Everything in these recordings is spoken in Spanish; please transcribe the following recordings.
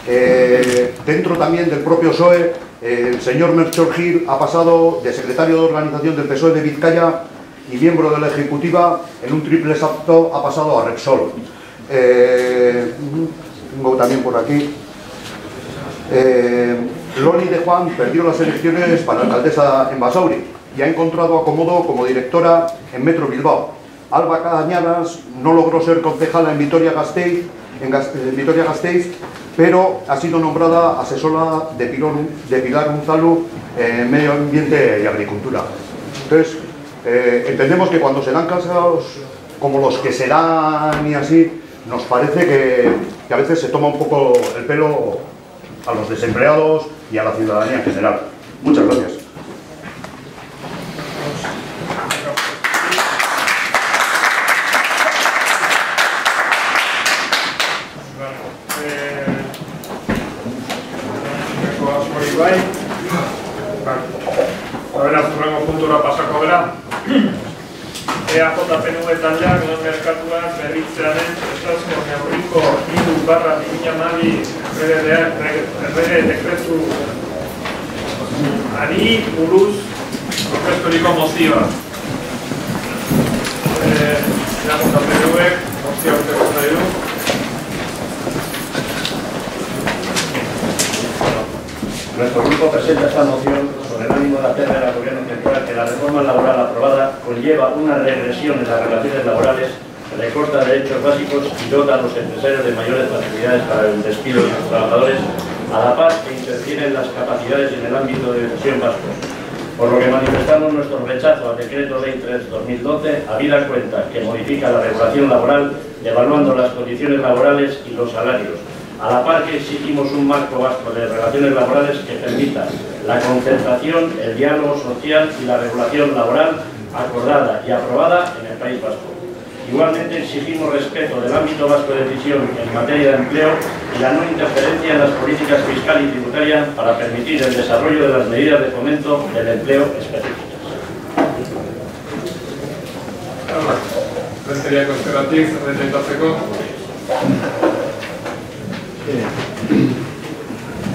Dentro también del propio PSOE, el señor Melchor Gil ha pasado de secretario de organización del PSOE de Vizcaya y miembro de la Ejecutiva. En un triple salto ha pasado a Repsol. Tengo también por aquí. Loli de Juan perdió las elecciones para alcaldesa en Basauri y ha encontrado acomodo como directora en Metro Bilbao. Alba Cañadas no logró ser concejala en Vitoria-Gasteiz, pero ha sido nombrada asesora de Pilar Unzalu en Medio Ambiente y Agricultura. Entonces, entendemos que cuando se dan casos como los que se dan y así, nos parece que a veces se toma un poco el pelo a los desempleados y a la ciudadanía en general. Muchas gracias. Horrela zurrengo puntura pasako gara. EAJ-PNV taldeak lan merkatuan berritzearen estazko neurriko 3/2012 errege dekretu ari buruz aurkezturiko mozioa. EAJ-PNVek mozioa aurkeztu nahi du. Nuestro grupo presenta esta moción con el ánimo de hacerle al Gobierno central que la reforma laboral aprobada conlleva una regresión en las relaciones laborales, recorta derechos básicos y dota a los empresarios de mayores facilidades para el despido de sus trabajadores, a la par que interfiere en las capacidades y en el ámbito de decisión vasco. Por lo que manifestamos nuestro rechazo al Decreto Ley 3/2012, habida cuenta que modifica la regulación laboral, devaluando las condiciones laborales y los salarios, a la par que exigimos un marco vasco de relaciones laborales que permita la concertación, el diálogo social y la regulación laboral acordada y aprobada en el País Vasco. Igualmente exigimos respeto del ámbito vasco de decisión en materia de empleo y la no interferencia en las políticas fiscal y tributaria para permitir el desarrollo de las medidas de fomento del empleo específicas.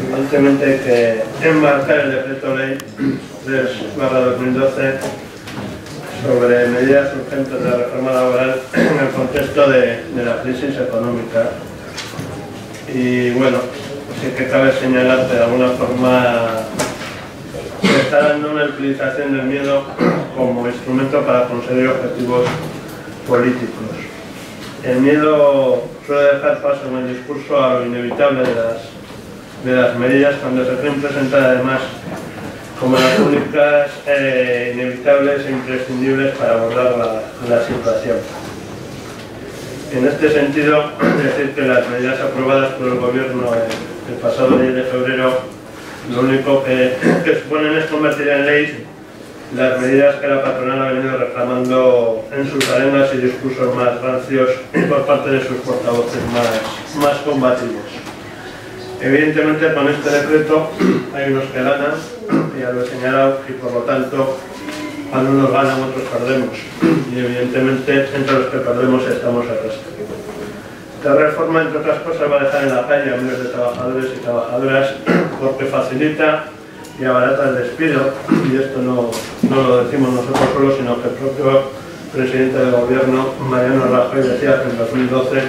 Evidentemente que enmarcar el decreto ley 3/2012 sobre medidas urgentes de reforma laboral en el contexto de la crisis económica. Y bueno, sí que cabe señalar que de alguna forma se está dando una utilización del miedo como instrumento para conseguir objetivos políticos. El miedo suele dejar paso en el discurso a lo inevitable de las medidas cuando se creen presentar además como las únicas inevitables e imprescindibles para abordar la situación. En este sentido, decir que las medidas aprobadas por el Gobierno el pasado 10 de febrero lo único que suponen es convertir en ley las medidas que la patronal ha venido reclamando en sus arenas y discursos más rancios por parte de sus portavoces más combativos. Evidentemente con este decreto hay unos que ganan, ya lo he señalado, y por lo tanto algunos ganan, otros perdemos. Y evidentemente entre los que perdemos estamos el resto. Esta reforma, entre otras cosas, va a dejar en la calle a miles de trabajadores y trabajadoras porque facilita y abarata el despido, y esto no lo decimos nosotros solos, sino que el propio presidente del Gobierno, Mariano Rajoy, decía que en 2012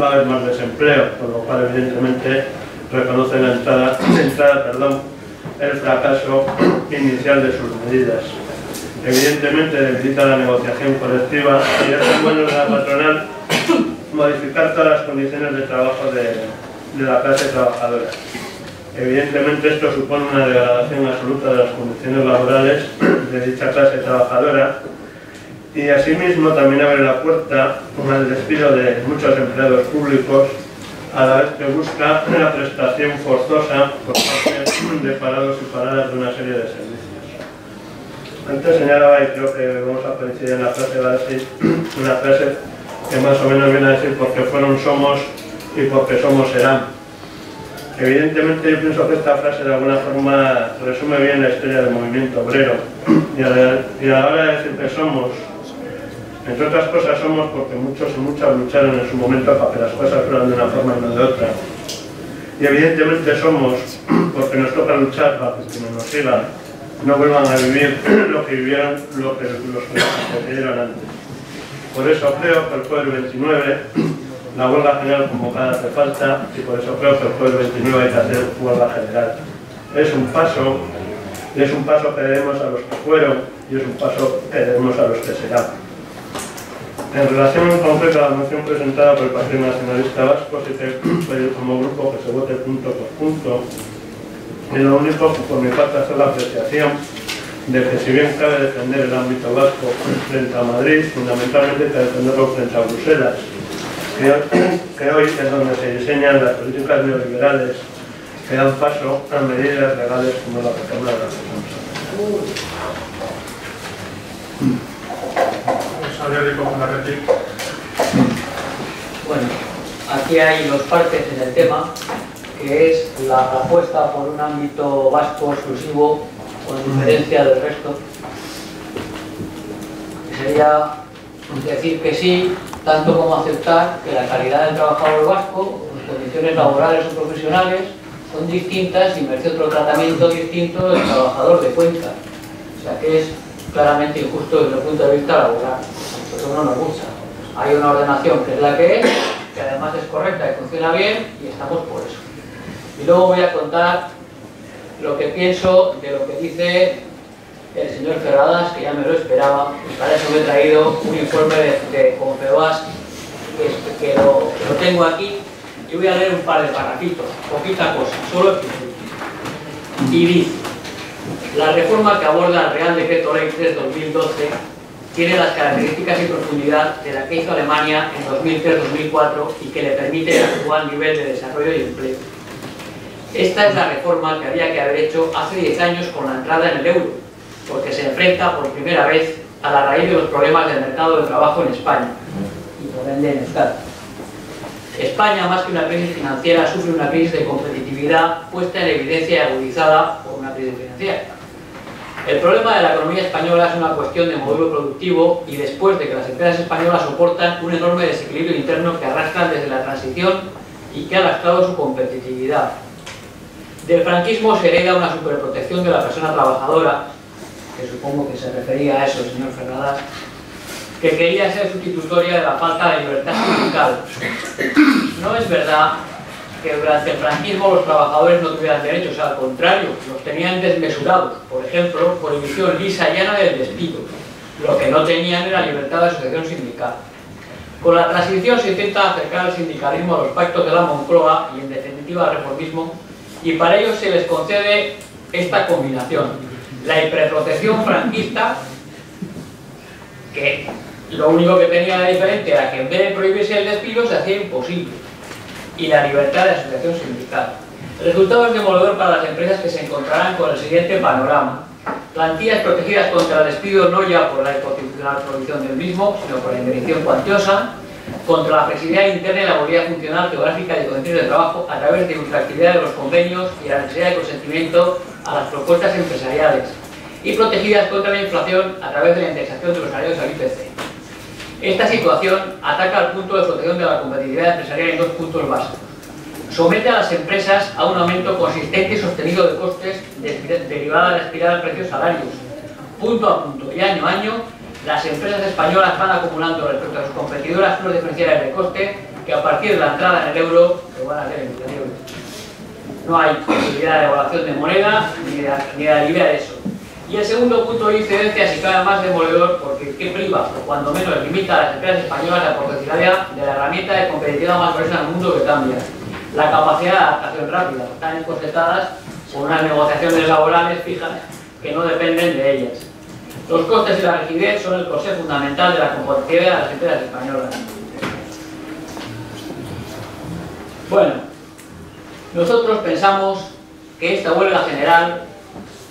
va a haber más desempleo, por lo cual evidentemente reconoce el fracaso inicial de sus medidas. Evidentemente debilita la negociación colectiva y es en manos de la patronal modificar todas las condiciones de trabajo de la clase trabajadora. Evidentemente esto supone una degradación absoluta de las condiciones laborales de dicha clase trabajadora y asimismo también abre la puerta al despido de muchos empleados públicos a la vez que busca la prestación forzosa por parte de parados y paradas de una serie de servicios. Antes señalaba, y creo que vamos a coincidir en la frase base, una frase que más o menos viene a decir porque fueron somos y porque somos serán. Evidentemente yo pienso que esta frase de alguna forma resume bien la historia del movimiento obrero y a la hora de decir que somos, entre otras cosas somos porque muchos y muchas lucharon en su momento para que las cosas fueran de una forma y no de otra. y evidentemente somos, porque nos toca luchar para que quienes nos sigan no vuelvan a vivir lo que vivieron los que sucedieron antes. Por eso creo que el jueves 29 la huelga general convocada hace falta, y por eso creo que el jueves 29 hay que hacer huelga general. Es un paso que debemos a los que fueron y es un paso que debemos a los que serán. En relación en concreto a la moción presentada por el Partido Nacionalista Vasco, sí que pedir como grupo que se vote punto por punto, y lo único que por mi parte hacer la apreciación de que si bien cabe defender el ámbito vasco frente a Madrid, fundamentalmente hay que defenderlo frente a Bruselas, que hoy es donde se diseñan las políticas neoliberales que dan paso a medidas legales como la reforma de la responsabilidad. Bueno, aquí hay dos partes en el tema, que es la apuesta por un ámbito vasco exclusivo con diferencia del resto. Sería decir que sí, tanto como aceptar que la calidad del trabajador vasco, sus condiciones laborales o profesionales son distintas y merece otro tratamiento distinto del trabajador de cuenta. O sea que es claramente injusto desde el punto de vista laboral. Eso no nos gusta. Hay una ordenación que es la que es, que además es correcta y funciona bien, y estamos por eso. Y luego voy a contar lo que pienso de lo que dice el señor Ferradas, que ya me lo esperaba, y para eso me he traído un informe de Confebask, que lo tengo aquí, y voy a leer un par de parrafitos, poquita cosa, solo el principio. Y dice: la reforma que aborda el Real Decreto Ley 3/2012 tiene las características y profundidad de la que hizo Alemania en 2003-2004 y que le permite el actual nivel de desarrollo y empleo. Esta es la reforma que había que haber hecho hace 10 años con la entrada en el euro, porque se enfrenta por primera vez a la raíz de los problemas del mercado de trabajo en España y por ende en Euskadi. España, más que una crisis financiera, sufre una crisis de competitividad puesta en evidencia y agudizada por una crisis financiera. El problema de la economía española es una cuestión de modelo productivo y después de que las empresas españolas soportan un enorme desequilibrio interno que arrastran desde la transición y que ha lastrado su competitividad. Del franquismo se hereda una superprotección de la persona trabajadora, que supongo que se refería a eso el señor Ferradas, que quería ser sustitutoria de la falta de libertad sindical. No es verdad que durante el franquismo los trabajadores no tuvieran derechos, al contrario, los tenían desmesurados. Por ejemplo, prohibición lisa y llana del despido. Lo que no tenían era libertad de asociación sindical. Con la transición se intenta acercar al sindicalismo a los pactos de la Moncloa y en definitiva al reformismo, y para ello se les concede esta combinación: la hiperprotección franquista, que lo único que tenía de diferente era que en vez de prohibirse el despido se hacía imposible, y la libertad de asociación sindical. El resultado es demoledor para las empresas, que se encontrarán con el siguiente panorama: plantillas protegidas contra el despido no ya por la inconstitucional prohibición del mismo, sino por la indemnización cuantiosa, contra la flexibilidad interna y la movilidad funcional, geográfica y de condiciones de trabajo a través de ultraactividad de los convenios y la necesidad de consentimiento a las propuestas empresariales, y protegidas contra la inflación a través de la indexación de los salarios al IPC. Esta situación ataca al punto de protección de la competitividad empresarial en dos puntos básicos. Somete a las empresas a un aumento consistente y sostenido de costes derivada de la espiral de precios-salarios. Punto a punto y año a año, las empresas españolas van acumulando respecto a sus competidoras unos diferenciales de coste que a partir de la entrada en el euro lo van a ser inferiores. No hay posibilidad de evaluación de moneda ni de aliviar eso. Y el segundo punto de incidencia si cabe más demoledor, porque ¿qué priva? O cuando menos limita a las empresas españolas la potencialidad de la herramienta de competitividad más valiosa en el mundo, que cambia: la capacidad de adaptación rápida. Están encorsetadas por unas negociaciones laborales fijas que no dependen de ellas. Los costes y la rigidez son el corsé fundamental de la competitividad de las empresas españolas. Bueno, nosotros pensamos que esta huelga general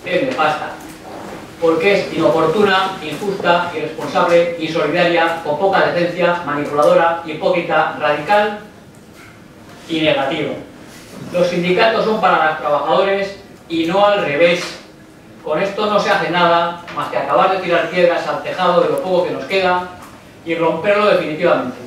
es nefasta, porque es inoportuna, injusta, irresponsable, insolidaria, con poca decencia, manipuladora, hipócrita, radical y negativa. Los sindicatos son para los trabajadores y no al revés. Con esto no se hace nada más que acabar de tirar piedras al tejado de lo poco que nos queda y romperlo definitivamente.